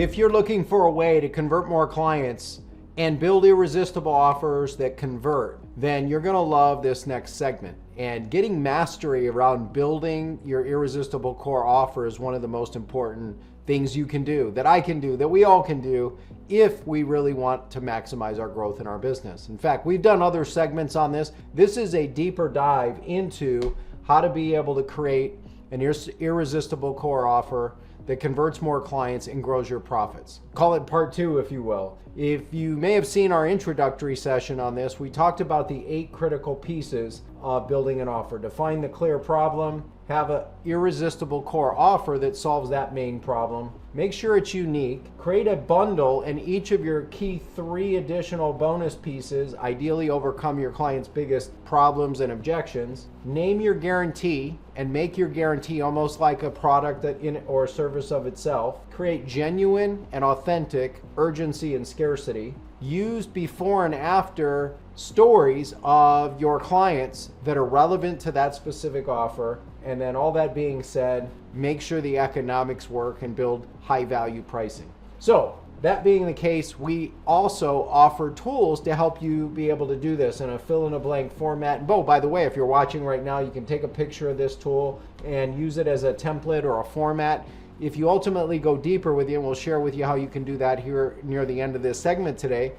If you're looking for a way to convert more clients and build irresistible offers that convert, then you're going to love this next segment. And getting mastery around building your irresistible core offer is one of the most important things you can do, that I can do, that we all can do if we really want to maximize our growth in our business. In fact, we've done other segments on this. This is a deeper dive into how to be able to create an irresistible core offer that converts more clients and grows your profits. Call it part 2, if you will. If you may have seen our introductory session on this, we talked about the 8 critical pieces of building an offer. Define the clear problem, have an irresistible core offer that solves that main problem, make sure it's unique, create a bundle, and each of your key 3 additional bonus pieces ideally overcome your client's biggest problems and objections, name your guarantee and make your guarantee almost like a product or a service of itself, create genuine and authentic urgency and scarcity, use before and after stories of your clients that are relevant to that specific offer, and then all that being said, make sure the economics work and build high value pricing. So that being the case, we also offer tools to help you be able to do this in a fill in a blank format. And by the way, if you're watching right now, you can take a picture of this tool and use it as a template or a format. If you ultimately go deeper with it, and we'll share with you how you can do that here near the end of this segment today,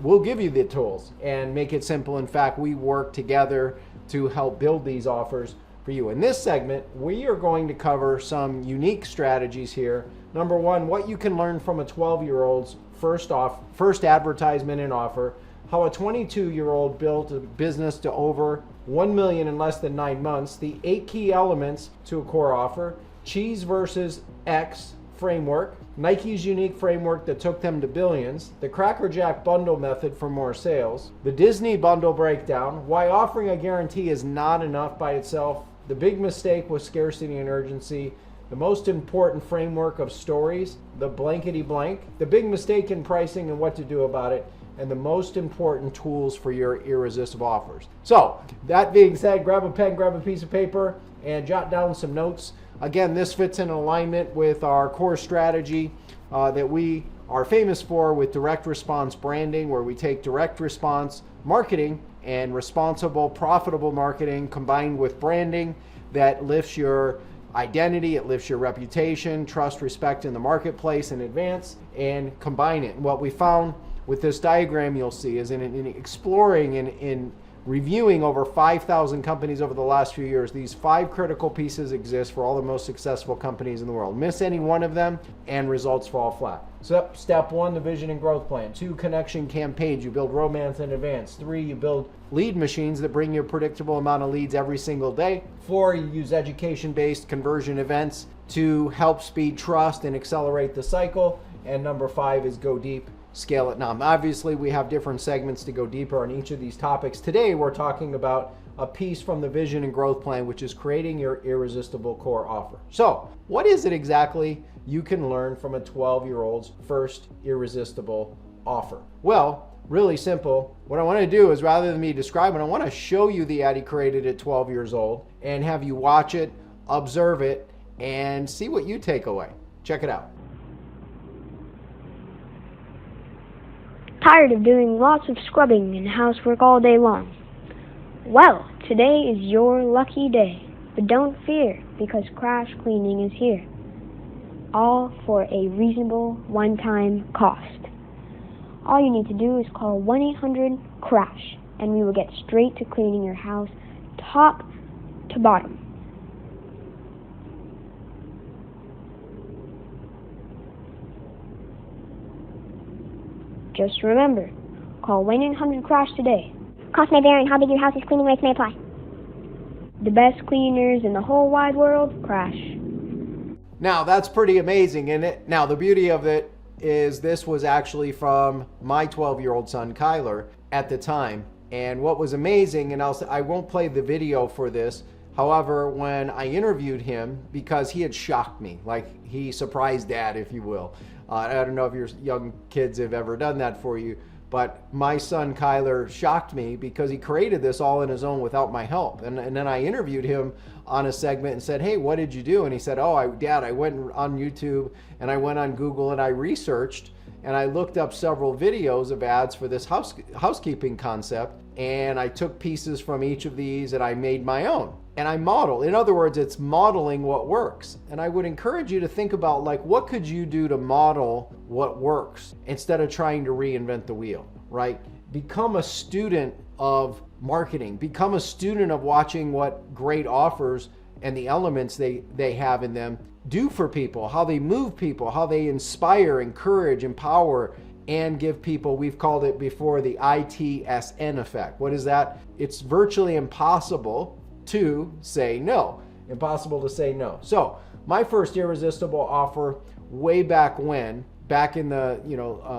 we'll give you the tools and make it simple. In fact, we work together to help build these offers for you. In this segment, we are going to cover some unique strategies here. Number 1, what you can learn from a 12-year-old's first advertisement and offer, how a 22-year-old built a business to over 1 million in less than 9 months, the 8 key elements to a core offer, cheese versus X framework, Nike's unique framework that took them to billions, the Cracker Jack bundle method for more sales, the Disney bundle breakdown, why offering a guarantee is not enough by itself, the big mistake with scarcity and urgency, the most important framework of stories, the blankety blank, the big mistake in pricing and what to do about it, and the most important tools for your irresistible offers. So that being said, grab a pen, grab a piece of paper, and jot down some notes. Again, this fits in alignment with our core strategy that we are famous for with direct response branding, where we take direct response marketing and responsible, profitable marketing combined with branding that lifts your identity, it lifts your reputation, trust, respect in the marketplace in advance, and combine it. And what we found with this diagram you'll see is in exploring and in reviewing over 5,000 companies over the last few years, these 5 critical pieces exist for all the most successful companies in the world. Miss any one of them and results fall flat. So step 1, the vision and growth plan. 2, connection campaigns. You build romance in advance. 3, you build lead machines that bring you a predictable amount of leads every single day. 4, you use education-based conversion events to help speed trust and accelerate the cycle. And number 5 is go deep, scale it. Now, obviously, we have different segments to go deeper on each of these topics. Today, we're talking about a piece from the vision and growth plan, which is creating your irresistible core offer. So, what is it exactly you can learn from a 12-year-old's first irresistible offer? Well, really simple. What I want to do is, rather than me describe it, I want to show you the ad he created at 12 years old and have you watch it, observe it, and see what you take away. Check it out. Tired of doing lots of scrubbing and housework all day long? Well, today is your lucky day. But don't fear, because crash cleaning is here. All for a reasonable one-time cost. All you need to do is call 1-800-CRASH, and we will get straight to cleaning your house top to bottom. Just remember, call 1-800-CRASH today. Cost may vary and how big your house is, cleaning rates may apply. The best cleaners in the whole wide world, Crash. Now, that's pretty amazing, isn't it? Now, the beauty of it is this was actually from my 12-year-old son, Kyler, at the time. And what was amazing, and I won't play the video for this, however, when I interviewed him, because he had shocked me, like he surprised dad, if you will. I don't know if your young kids have ever done that for you, but my son Kyler shocked me because he created this all on his own without my help. And then I interviewed him on a segment and said, hey, what did you do? And he said, Dad, I went on YouTube and I went on Google and I researched and I looked up several videos of ads for this housekeeping concept. And I took pieces from each of these and I made my own. And I model. In other words, it's modeling what works. And I would encourage you to think about, like, what could you do to model what works instead of trying to reinvent the wheel, right? Become a student of marketing. Become a student of watching what great offers and the elements they have in them do for people, how they move people, how they inspire, encourage, empower, and give people, we've called it before, the ITSN effect. What is that? It's virtually impossible to say no. Impossible to say no. So my first irresistible offer way back when, back in the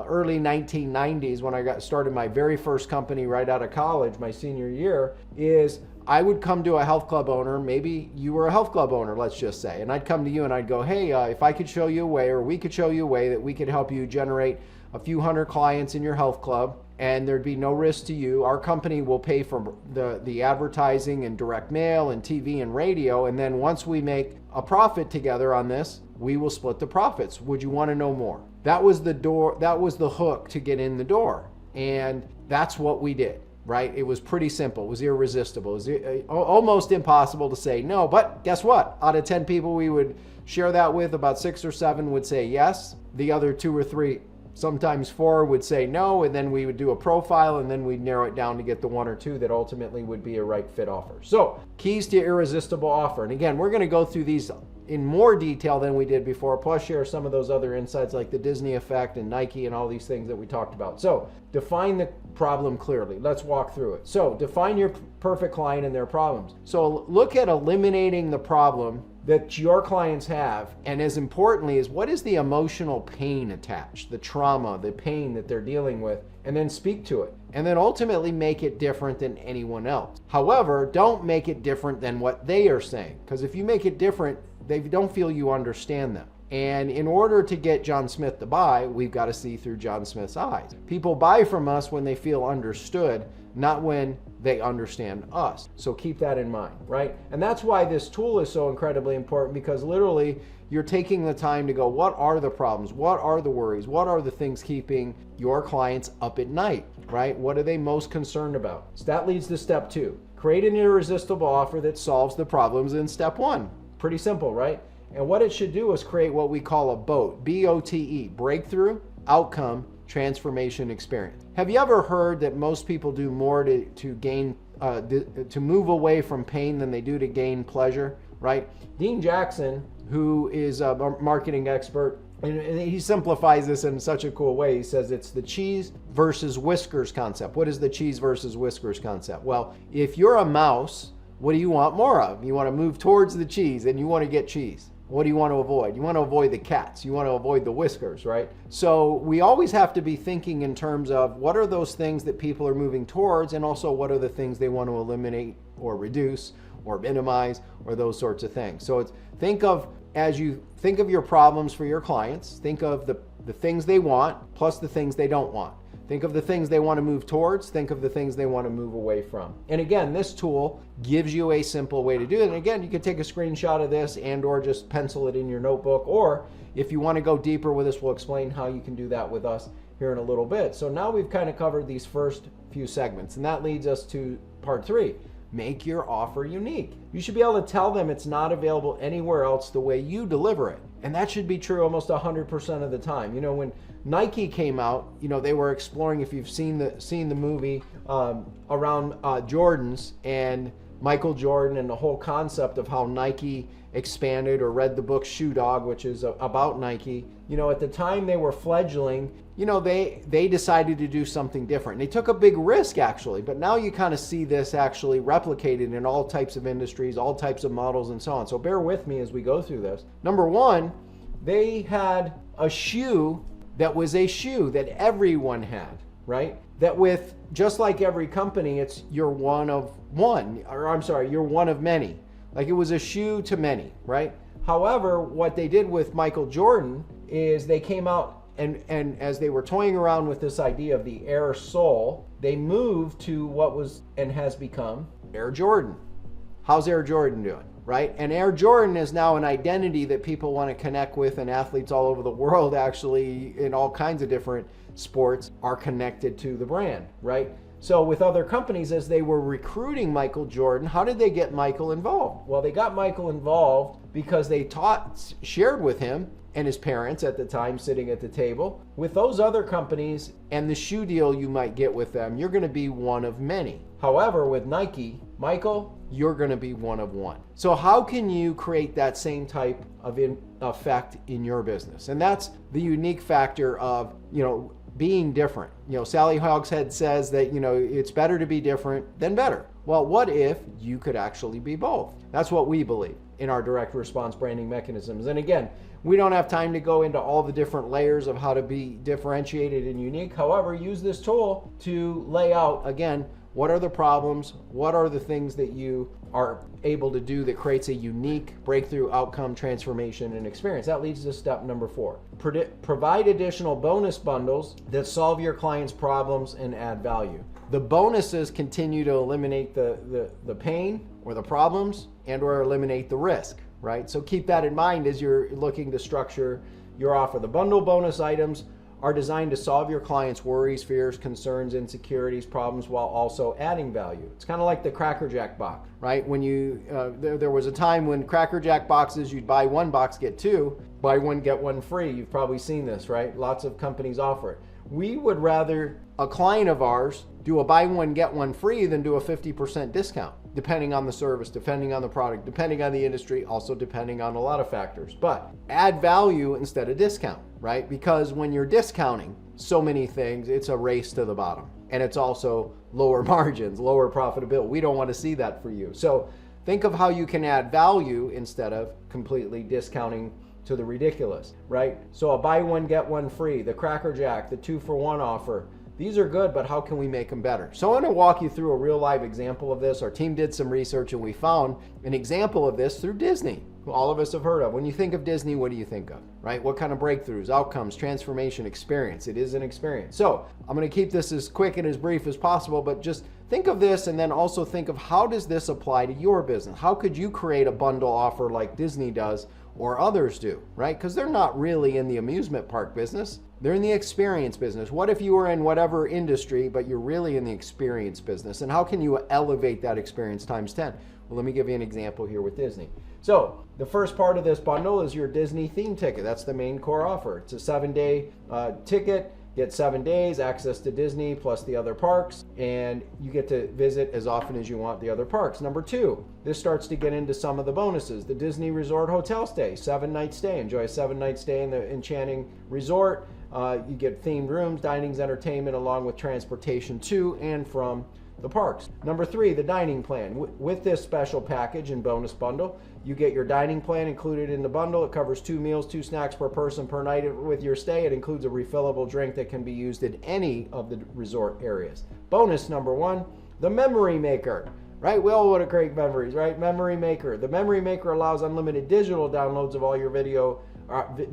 early 1990s when I started my very first company right out of college, my senior year, is I would come to a health club owner. Maybe you were a health club owner, let's just say, and I'd come to you and I'd go, hey, if I could show you a way, or we could show you a way that we could help you generate a few hundred clients in your health club, and there'd be no risk to you. Our company will pay for the advertising and direct mail and TV and radio, and then once we make a profit together on this, we will split the profits. Would you want to know more? That was the door. That was the hook to get in the door, and that's what we did. Right? It was pretty simple. It was irresistible. It was almost impossible to say no. But guess what? Out of 10 people we would share that with, about 6 or 7 would say yes. The other 2 or 3, sometimes 4, would say no. And then we would do a profile, and then we'd narrow it down to get the 1 or 2 that ultimately would be a right fit offer. So keys to irresistible offer. And again, we're going to go through these in more detail than we did before, plus share some of those other insights like the Disney effect and Nike and all these things that we talked about. So define the problem clearly. Let's walk through it. So define your perfect client and their problems. So look at eliminating the problem that your clients have, and as importantly is, what is the emotional pain attached, the trauma, the pain that they're dealing with, and then speak to it. And then ultimately make it different than anyone else. However, don't make it different than what they are saying, because if you make it different, they don't feel you understand them. And in order to get John Smith to buy, we've got to see through John Smith's eyes. People buy from us when they feel understood, not when they understand us. So keep that in mind, right? And that's why this tool is so incredibly important, because literally you're taking the time to go, what are the problems? What are the worries? What are the things keeping your clients up at night, right? What are they most concerned about? So that leads to step 2. Create an irresistible offer that solves the problems in step 1. Pretty simple, right? And what it should do is create what we call a BOTE, B-O-T-E, breakthrough, outcome, transformation, experience. Have you ever heard that most people do more to gain, to move away from pain than they do to gain pleasure, right? Dean Jackson, who is a marketing expert, and he simplifies this in such a cool way. He says it's the cheese versus whiskers concept. What is the cheese versus whiskers concept? Well, if you're a mouse, what do you want more of? You want to move towards the cheese and you want to get cheese. What do you want to avoid? You want to avoid the cats. You want to avoid the whiskers, right? So we always have to be thinking in terms of what are those things that people are moving towards, and also what are the things they want to eliminate or reduce or minimize, or those sorts of things. So as you think of your problems for your clients, think of the things they want plus the things they don't want. Think of the things they want to move towards. Think of the things they want to move away from. And again, this tool gives you a simple way to do it. And again, you can take a screenshot of this and or just pencil it in your notebook. Or if you want to go deeper with this, we'll explain how you can do that with us here in a little bit. So now we've kind of covered these first few segments, and that leads us to part 3. Make your offer unique. You should be able to tell them it's not available anywhere else the way you deliver it. And that should be true almost 100% of the time. You know, when Nike came out, you know, they were exploring, if you've seen the movie around Jordans and Michael Jordan and the whole concept of how Nike expanded, or read the book Shoe Dog, which is about Nike. You know, at the time they were fledgling, you know, they decided to do something different. And they took a big risk, actually, but now you kind of see this actually replicated in all types of industries, all types of models, and so on. So bear with me as we go through this. Number 1, they had a shoe that was a shoe that everyone had, right? That with, just like every company, it's you're one of many. Like it was a shoe to many, right? However, what they did with Michael Jordan is they came out And as they were toying around with this idea of the Air Sole, they moved to what was and has become Air Jordan. How's Air Jordan doing, right? And Air Jordan is now an identity that people want to connect with, and athletes all over the world, actually in all kinds of different sports, are connected to the brand, right? So with other companies, as they were recruiting Michael Jordan, how did they get Michael involved? Well, they got Michael involved because they shared with him and his parents at the time sitting at the table. With those other companies and the shoe deal you might get with them, you're going to be one of many. However, with Nike, Michael, you're going to be one of one. So how can you create that same type of effect in your business? And that's the unique factor of, being different. Sally Hogshead says that, it's better to be different than better. Well, what if you could actually be both? That's what we believe in our direct response branding mechanisms. And again, we don't have time to go into all the different layers of how to be differentiated and unique. However, use this tool to lay out, again, what are the problems? What are the things that you are able to do that creates a unique breakthrough outcome, transformation, and experience? That leads to step number 4. Provide additional bonus bundles that solve your client's problems and add value. The bonuses continue to eliminate the pain or the problems and or eliminate the risk, right? So keep that in mind as you're looking to structure your offer. The bundle bonus items are designed to solve your client's worries, fears, concerns, insecurities, problems, while also adding value. It's kind of like the Cracker Jack box, right? When there was a time when Cracker Jack boxes, you'd buy one box, get two, buy one, get one free. You've probably seen this, right? Lots of companies offer it. We would rather a client of ours do a buy one, get one free than do a 50% discount, depending on the service, depending on the product, depending on the industry, also depending on a lot of factors. But add value instead of discount, right? Because when you're discounting so many things, it's a race to the bottom. And it's also lower margins, lower profitability. We don't want to see that for you. So think of how you can add value instead of completely discounting to the ridiculous, right? So a buy one, get one free, the Cracker Jack, the 2-for-1 offer. These are good, but how can we make them better? So I want to walk you through a real live example of this. Our team did some research and we found an example of this through Disney, who all of us have heard of. When you think of Disney, what do you think of, right? What kind of breakthroughs, outcomes, transformation, experience? It is an experience. So I'm going to keep this as quick and as brief as possible, but just think of this and then also think of how does this apply to your business? How could you create a bundle offer like Disney does or others do, right? Because they're not really in the amusement park business. They're in the experience business. What if you were in whatever industry, but you're really in the experience business? And how can you elevate that experience times 10? Well, let me give you an example here with Disney. So the first part of this bundle is your Disney theme ticket. That's the main core offer. It's a 7-day ticket. Get 7 days, access to Disney plus the other parks, and you get to visit as often as you want the other parks. Number 2, this starts to get into some of the bonuses. The Disney Resort hotel stay, 7-night stay. Enjoy a 7-night stay in the enchanting resort. You get themed rooms, dinings, entertainment, along with transportation to and from the parks. Number 3, the dining plan. With this special package and bonus bundle, you get your dining plan included in the bundle. It covers 2 meals, 2 snacks per person per night with your stay. It includes a refillable drink that can be used in any of the resort areas. Bonus number 1, the Memory Maker. Right? We all want to create memories, right? Memory Maker. The Memory Maker allows unlimited digital downloads of all your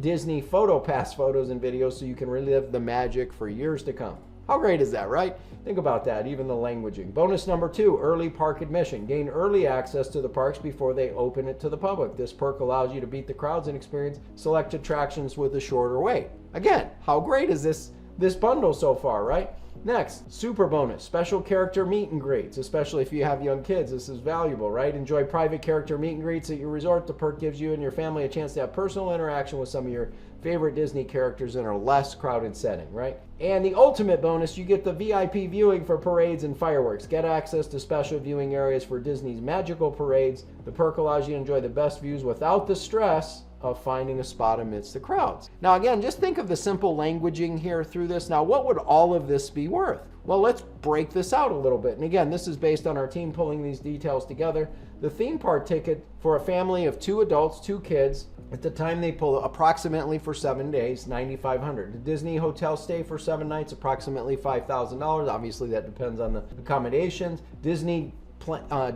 Disney PhotoPass photos and videos so you can relive the magic for years to come. How great is that, right? Think about that, even the languaging. Bonus number 2, early park admission. Gain early access to the parks before they open it to the public. This perk allows you to beat the crowds and experience select attractions with a shorter wait. Again, how great is this bundle so far, right? Next, super bonus, special character meet and greets, especially if you have young kids. This is valuable, right? Enjoy private character meet and greets at your resort. The perk gives you and your family a chance to have personal interaction with some of your favorite Disney characters in a less crowded setting, right? And the ultimate bonus, you get the VIP viewing for parades and fireworks. Get access to special viewing areas for Disney's magical parades. The perk allows you to enjoy the best views without the stress of finding a spot amidst the crowds. Now again, just think of the simple languaging here through this. Now what would all of this be worth? Well, let's break this out a little bit. And again, this is based on our team pulling these details together. The theme park ticket for a family of 2 adults, 2 kids, at the time they pull approximately for 7 days, $9,500. The Disney hotel stay for 7 nights, approximately $5,000. Obviously that depends on the accommodations. Disney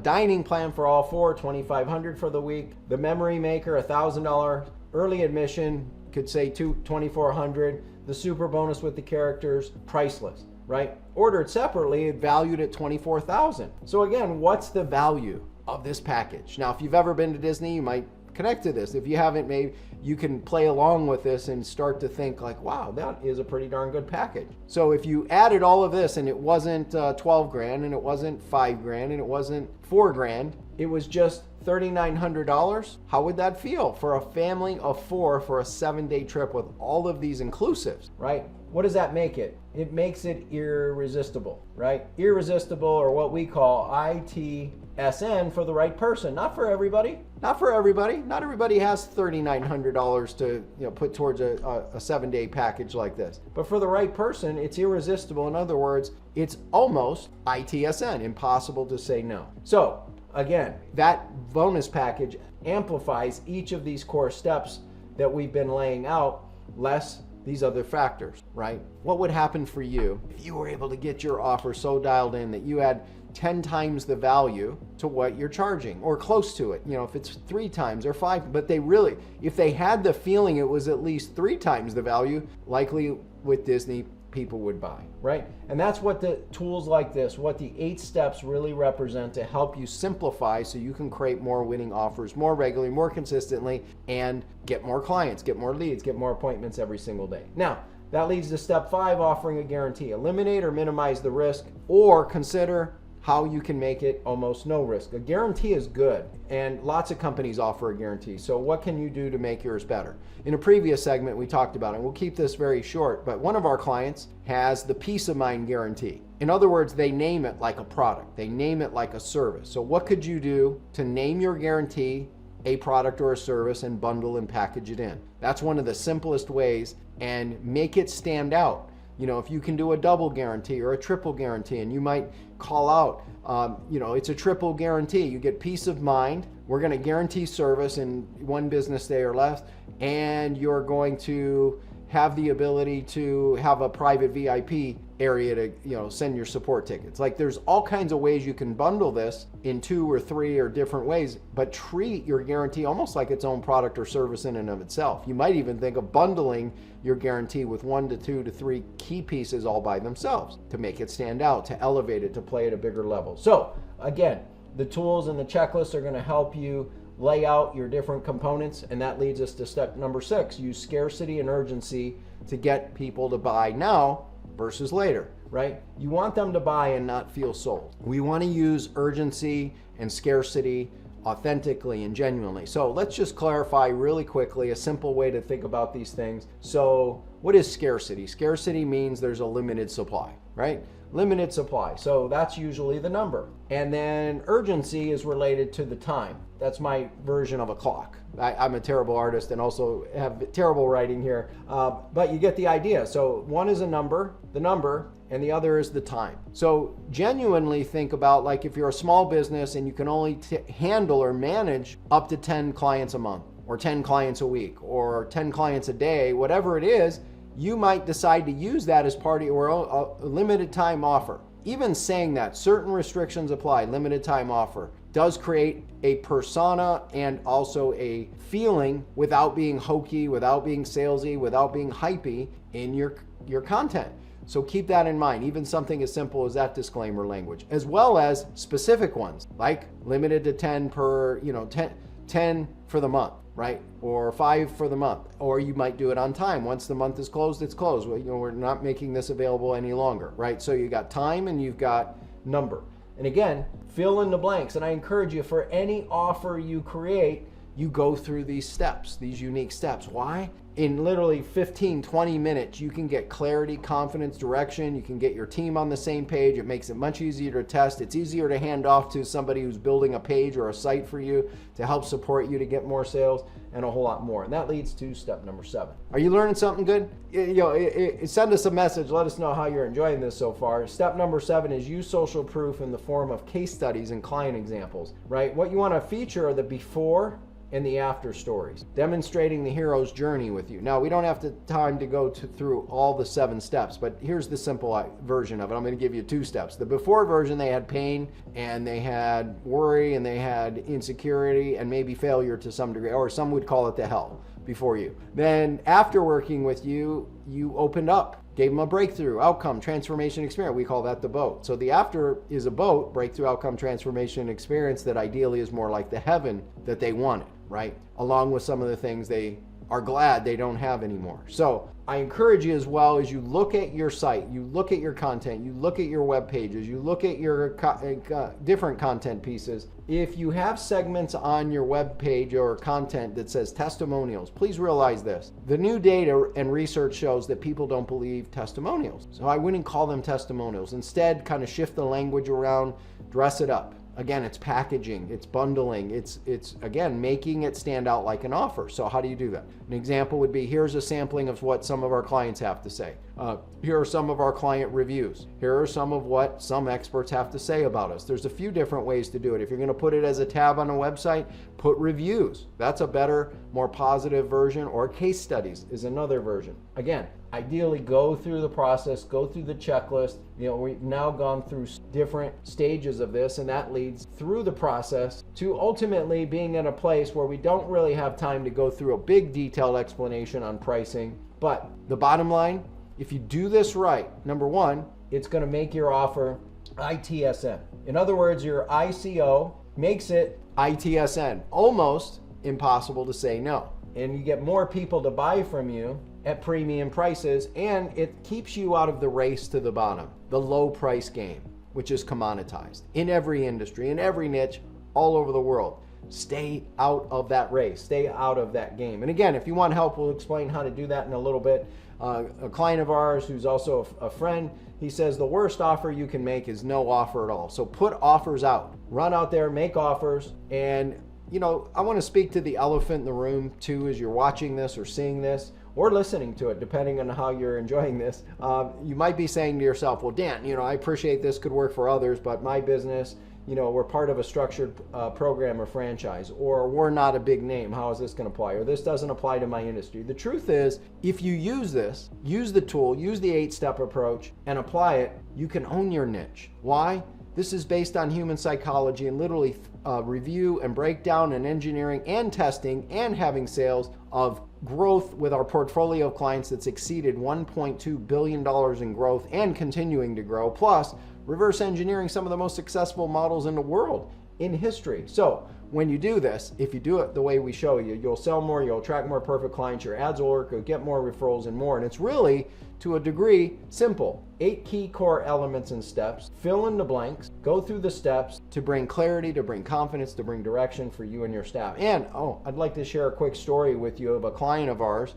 dining plan for all 4, $2,500 for the week. The Memory Maker, $1,000 early admission, Could say 2,400. The super bonus with the characters, priceless, right? Ordered separately, valued at 24,000. So again, what's the value of this package? Now, if you've ever been to Disney, you might connect to this. If you haven't, maybe you can play along with this and start to think like, wow, that is a pretty darn good package. So if you added all of this and it wasn't 12 grand and it wasn't 5 grand and it wasn't 4 grand, it was just $3,900, how would that feel for a family of 4 for a 7-day trip with all of these inclusives, right? What does that make it? It makes it irresistible, right? Irresistible, or what we call ITSN, for the right person. Not for everybody. Not for everybody. Not everybody has $3,900 to put towards a 7-day package like this. But for the right person, it's irresistible. In other words, it's almost ITSN, impossible to say no. So again, that bonus package amplifies each of these core steps that we've been laying out, less these other factors, right? What would happen for you if you were able to get your offer so dialed in that you had 10 times the value to what you're charging, or close to it? If it's 3 times or 5, but if they had the feeling it was at least 3 times the value, likely with Disney, people would buy, right? And that's what the tools like this, what the 8 steps really represent to help you simplify so you can create more winning offers more regularly, more consistently, and get more clients, get more leads, get more appointments every single day. Now, that leads to step 5, offering a guarantee. Eliminate or minimize the risk, or consider how you can make it almost no risk. A guarantee is good, and lots of companies offer a guarantee. So what can you do to make yours better? In a previous segment, we talked about it. We'll keep this very short, but one of our clients has the peace of mind guarantee. In other words, they name it like a product. They name it like a service. So what could you do to name your guarantee a product or a service and bundle and package it in? That's one of the simplest ways, and make it stand out. If you can do a double guarantee or a triple guarantee, and you might call out, it's a triple guarantee. You get peace of mind. We're going to guarantee service in 1 business day or less, and you're going to have the ability to have a private VIP area to send your support tickets. Like, there's all kinds of ways you can bundle this in 2 or 3 or different ways, but treat your guarantee almost like its own product or service in and of itself. You might even think of bundling your guarantee with 1 to 2 to 3 key pieces all by themselves to make it stand out, to elevate it, to play at a bigger level. So again, the tools and the checklists are going to help you lay out your different components, and that leads us to step number 6. Use scarcity and urgency to get people to buy now versus later, right? You want them to buy and not feel sold. We want to use urgency and scarcity authentically and genuinely. So let's just clarify really quickly a simple way to think about these things. So what is scarcity? Scarcity means there's a limited supply, right? Limited supply. So that's usually the number. And then urgency is related to the time. That's my version of a clock. I'm a terrible artist and also have terrible writing here, but you get the idea. So one is a number, the number, and the other is the time. So genuinely think about, like, if you're a small business and you can only handle or manage up to 10 clients a month, or 10 clients a week, or 10 clients a day, whatever it is, you might decide to use that as part of your limited time offer. Even saying that, certain restrictions apply, limited time offer, does create a persona and also a feeling without being hokey, without being salesy, without being hypey in your content. So keep that in mind, even something as simple as that disclaimer language, as well as specific ones, like limited to 10 per, 10 for the month, right? Or 5 for the month. Or you might do it on time. Once the month is closed, it's closed. Well, we're not making this available any longer, right? So you got time and you've got number. And again, fill in the blanks. And I encourage you, for any offer you create, you go through these steps, these unique steps. Why? In literally 15, 20 minutes, you can get clarity, confidence, direction. You can get your team on the same page. It makes it much easier to test. It's easier to hand off to somebody who's building a page or a site for you to help support you to get more sales, and a whole lot more. And that leads to step number 7. Are you learning something good? Send us a message. Let us know how you're enjoying this so far. Step number 7 is use social proof in the form of case studies and client examples, right? What you want to feature are the before and the after stories, demonstrating the hero's journey with you. Now, we don't have time to go through all the 7 steps, but here's the simple version of it. I'm going to give you 2 steps. The before version, they had pain and they had worry and they had insecurity and maybe failure to some degree, or some would call it the hell. before you. Then after working with you, you opened up, gave them a breakthrough outcome transformation experience. We call that the BOTE. So the after is a BOTE, breakthrough outcome transformation experience, that ideally is more like the heaven that they wanted, right? Along with some of the things they are glad they don't have anymore. So I encourage you, as well, as you look at your site, you look at your content, you look at your web pages, you look at your different content pieces. If you have segments on your web page or content that says testimonials, please realize this. The new data and research shows that people don't believe testimonials. So I wouldn't call them testimonials. Instead, kind of shift the language around, dress it up. Again, it's packaging, it's bundling, it's again, making it stand out like an offer. So how do you do that? An example would be, here's a sampling of what some of our clients have to say. Here are some of our client reviews. Here are some of what some experts have to say about us. There's a few different ways to do it. If you're gonna put it as a tab on a website, put reviews. That's a better, more positive version, or case studies is another version. Again, ideally go through the process, go through the checklist. You know, we've now gone through different stages of this, and that leads through the process to ultimately being in a place where we don't really have time to go through a big detailed explanation on pricing. But the bottom line, if you do this right, number one, it's going to make your offer ITSN. In other words, your ICO makes it ITSN, almost impossible to say no. And you get more people to buy from you at premium prices, and it keeps you out of the race to the bottom, the low price game, which is commoditized in every industry, in every niche, all over the world. Stay out of that race, stay out of that game. And again, if you want help, we'll explain how to do that in a little bit. A client of ours who's also a friend, he says the worst offer you can make is no offer at all. So put offers out, run out there, make offers. And you know, I want to speak to the elephant in the room too, as you're watching this or seeing this or listening to it, depending on how you're enjoying this. You might be saying to yourself, well, Dan, you know, I appreciate this could work for others, but my business, you know, we're part of a structured program or franchise, or we're not a big name. How is this going to apply? Or this doesn't apply to my industry. The truth is, if you use this, use the tool, use the 8-step approach and apply it, you can own your niche. Why? This is based on human psychology and literally review and breakdown and engineering and testing and having sales of growth with our portfolio of clients that's exceeded $1.2 billion in growth and continuing to grow, plus reverse engineering some of the most successful models in the world in history. So when you do this, if you do it the way we show you, you'll sell more, you'll attract more perfect clients, your ads will work, you'll get more referrals and more. And it's really, to a degree, simple. 8 key core elements and steps. Fill in the blanks, go through the steps to bring clarity, to bring confidence, to bring direction for you and your staff. And I'd like to share a quick story with you of a client of ours.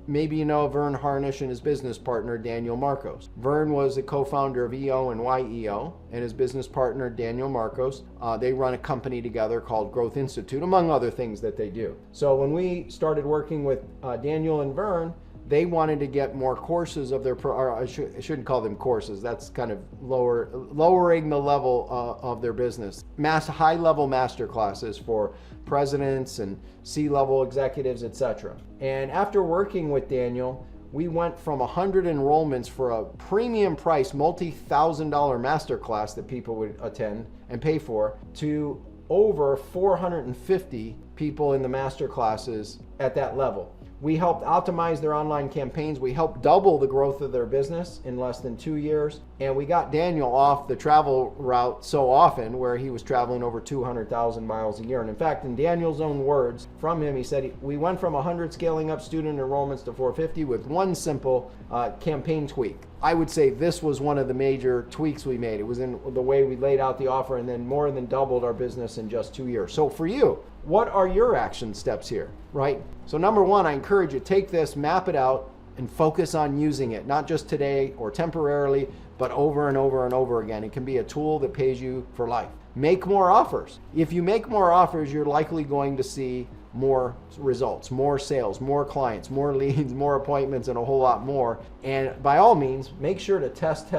Maybe you know Vern Harnish and his business partner, Daniel Marcos. Vern was the co-founder of EO and YEO, and his business partner, Daniel Marcos, they run a company together called Growth Institute, among other things that they do. So when we started working with Daniel and Vern, they wanted to get more courses of their, I shouldn't call them courses, that's kind of lowering the level of their business. High-level master classes for presidents and C-level executives, etc. And after working with Daniel, we went from 100 enrollments for a premium price, multi-$1,000 master class that people would attend and pay for, to over 450 people in the master classes at that level. We helped optimize their online campaigns. We helped double the growth of their business in less than 2 years. And we got Daniel off the travel route so often, where he was traveling over 200,000 miles a year. And in fact, in Daniel's own words from him, he said, we went from 100 scaling up student enrollments to 450 with one simple campaign tweak. I would say this was one of the major tweaks we made. It was in the way we laid out the offer, and then more than doubled our business in just 2 years. So for you, what are your action steps here, right? So number one, I encourage you, take this, map it out, and focus on using it, not just today or temporarily, but over and over and over again. It can be a tool that pays you for life. Make more offers. If you make more offers, you're likely going to see more results, more sales, more clients, more leads, more appointments, and a whole lot more. And by all means, make sure to test.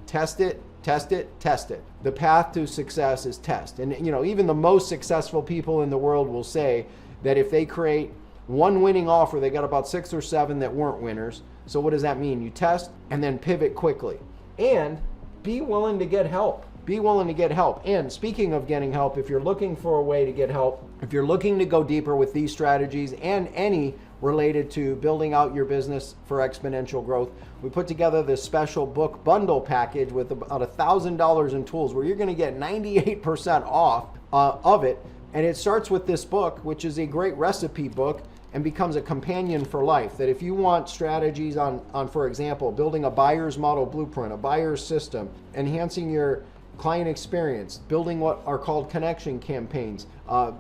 Test it. The path to success is test. And you know, even the most successful people in the world will say that if they create one winning offer, they got about 6 or 7 that weren't winners. So what does that mean? You test and then pivot quickly. And be willing to get help. Be willing to get help. And speaking of getting help, if you're looking for a way to get help If you're looking to go deeper with these strategies and any related to building out your business for exponential growth, we put together this special book bundle package with about $1,000 in tools where you're going to get 98% off of it. And it starts with this book, which is a great recipe book and becomes a companion for life. That if you want strategies on, for example, building a buyer's model blueprint, a buyer's system, enhancing your client experience, building what are called connection campaigns,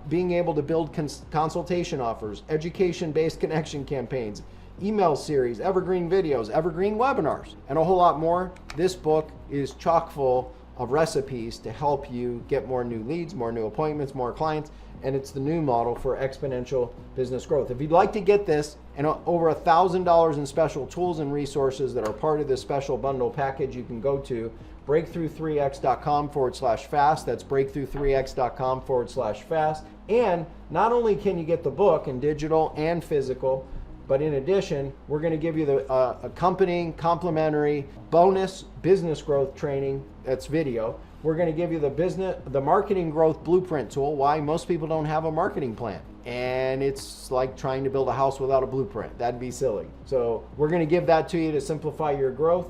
being able to build consultation offers, education-based connection campaigns, email series, evergreen videos, evergreen webinars, and a whole lot more, this book is chock full of recipes to help you get more new leads, more new appointments, more clients, and it's the new model for exponential business growth. If you'd like to get this and over $1,000 in special tools and resources that are part of this special bundle package, you can go to breakthrough3x.com/fast. That's breakthrough3x.com/fast. And not only can you get the book in digital and physical, but in addition, we're going to give you the accompanying complimentary bonus business growth training. That's video. We're going to give you the marketing growth blueprint tool. Why? Most people don't have a marketing plan. And it's like trying to build a house without a blueprint. That'd be silly. So we're going to give that to you to simplify your growth.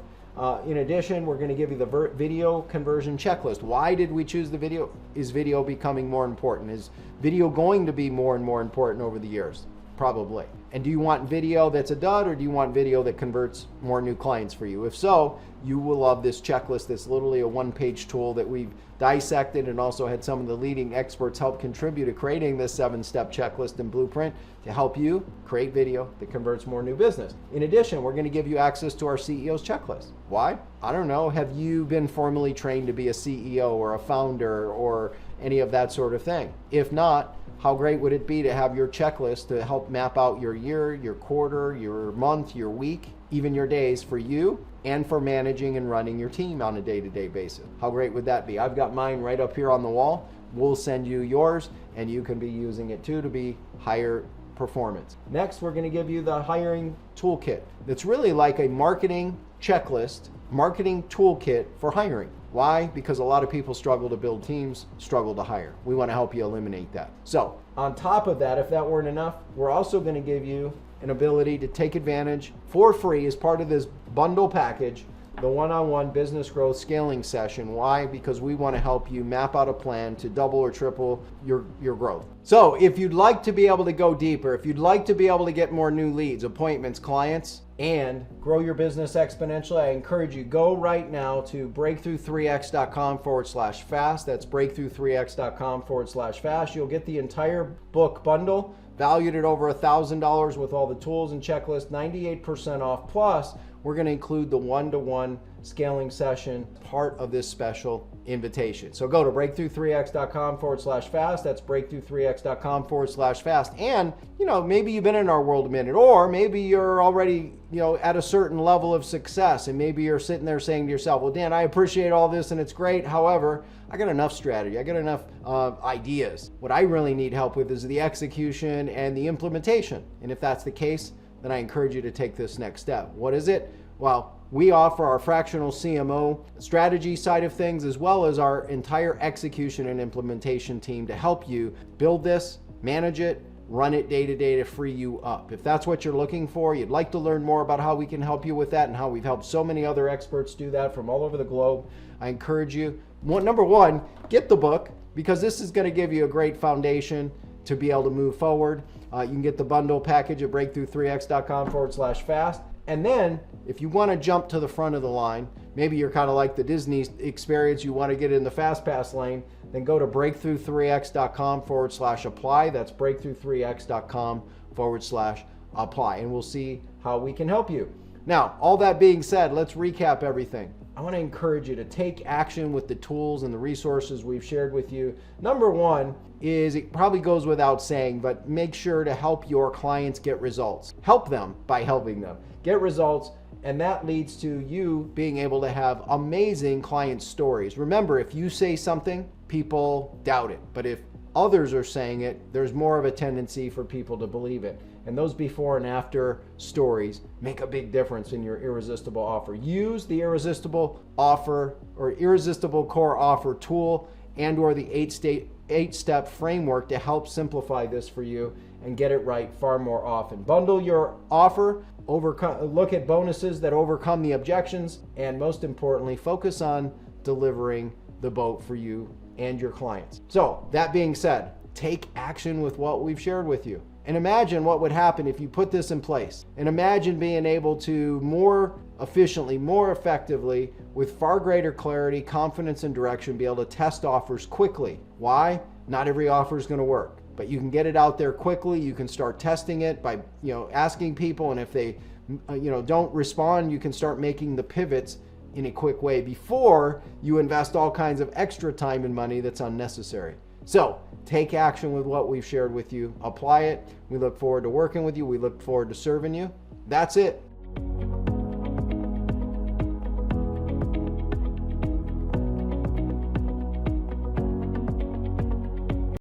In addition, we're going to give you the video conversion checklist. Why did we choose the video? Is video becoming more important? Is video going to be more and more important over the years? Probably. And do you want video that's a dud, or do you want video that converts more new clients for you? If so, you will love this checklist. That's literally a one-page tool that we've dissected and also had some of the leading experts help contribute to creating this 7-step checklist and blueprint to help you create video that converts more new business. In addition, we're going to give you access to our CEO's checklist. Why? I don't know. Have you been formally trained to be a CEO or a founder or any of that sort of thing? If not, how great would it be to have your checklist to help map out your year, your quarter, your month, your week, even your days for you and for managing and running your team on a day-to-day basis? How great would that be? I've got mine right up here on the wall. We'll send you yours and you can be using it too to be higher performance. Next, we're going to give you the hiring toolkit. It's really like a marketing checklist, marketing toolkit for hiring. Why? Because a lot of people struggle to build teams, struggle to hire. We want to help you eliminate that. So on top of that, if that weren't enough, we're also going to give you an ability to take advantage for free as part of this bundle package, the one-on-one business growth scaling session. Why? Because we want to help you map out a plan to double or triple your growth. So if you'd like to be able to go deeper, if you'd like to be able to get more new leads, appointments, clients, and grow your business exponentially, I encourage you, go right now to breakthrough3x.com/fast. That's breakthrough3x.com/fast. You'll get the entire book bundle valued at over $1,000 with all the tools and checklists, 98% off. Plus, we're going to include the one-to-one scaling session, part of this special invitation. So go to breakthrough3x.com/fast. That's breakthrough3x.com/fast. And, maybe you've been in our world a minute, or maybe you're already, at a certain level of success. And maybe you're sitting there saying to yourself, well, Dan, I appreciate all this and it's great. However, I got enough strategy. I got enough ideas. What I really need help with is the execution and the implementation. And if that's the case, then I encourage you to take this next step. What is it? Well, we offer our fractional CMO strategy side of things, as well as our entire execution and implementation team to help you build this, manage it, run it day to day to free you up. If that's what you're looking for, you'd like to learn more about how we can help you with that and how we've helped so many other experts do that from all over the globe, I encourage you, number one, get the book, because this is going to give you a great foundation to be able to move forward. You can get the bundle package at breakthrough3x.com/fast. And then if you want to jump to the front of the line, maybe you're kind of like the Disney experience, you want to get in the fast pass lane, then go to breakthrough3x.com/apply. That's breakthrough3x.com/apply. And we'll see how we can help you. Now, all that being said, let's recap everything. I want to encourage you to take action with the tools and the resources we've shared with you. Number one is, it probably goes without saying, but make sure to help your clients get results. Help them by helping them get results, and that leads to you being able to have amazing client stories. Remember, if you say something, people doubt it. But if others are saying it, there's more of a tendency for people to believe it. And those before and after stories make a big difference in your irresistible offer. Use the irresistible offer or irresistible core offer tool and or the 8-step 8-step framework to help simplify this for you and get it right far more often. Bundle your offer, look at bonuses that overcome the objections, and most importantly, focus on delivering the BOTE for you and your clients. So that being said, take action with what we've shared with you. And imagine what would happen if you put this in place. And imagine being able to more efficiently, more effectively, with far greater clarity, confidence, and direction, be able to test offers quickly. Why? Not every offer is going to work, but you can get it out there quickly. You can start testing it by, asking people, and if they, don't respond, you can start making the pivots in a quick way before you invest all kinds of extra time and money that's unnecessary. So take action with what we've shared with you. Apply it. We look forward to working with you. We look forward to serving you. That's it.